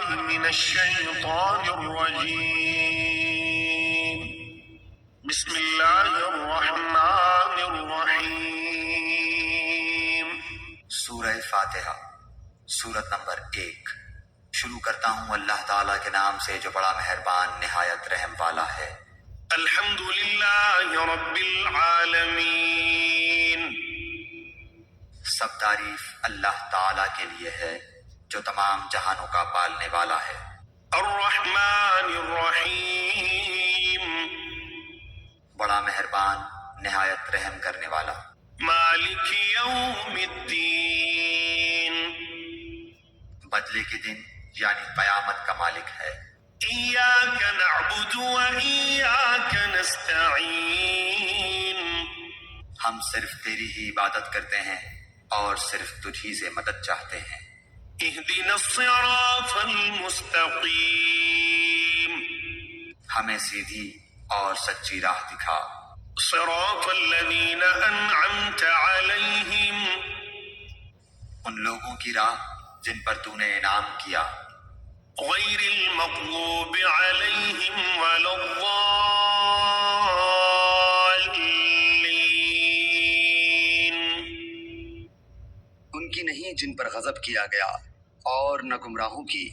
بالله من الشيطان الرجيم بسم الله الرحمن الرحيم سورہ فاتحہ سورت نمبر 1۔ شروع کرتا ہوں اللہ تعالیٰ کے نام سے جو بڑا مہربان نہایت رحم والا ہے۔ الحمد للہ رب العالمین، سب تعریف اللہ تعالیٰ کے لیے ہے جو تمام جہانوں کا پالنے والا ہے۔ الرحمن الرحیم، بڑا مہربان نہایت رحم کرنے والا۔ مالک یوم الدین، بدلے کے دن یعنی قیامت کا مالک ہے۔ ایاک نعبد و ایاک نستعین، ہم صرف تیری ہی عبادت کرتے ہیں اور صرف تجھ ہی سے مدد چاہتے ہیں۔ اہدنا الصراط المستقیم، ہمیں سیدھی اور سچی راہ دکھا۔ صراط الذین انعمت علیہم، ان لوگوں کی راہ جن پر تو نے انعام کیا، غیر المغضوب علیہم ولا الضالین، ان کی نہیں جن پر غضب کیا گیا اور نہ گمراہوں کی۔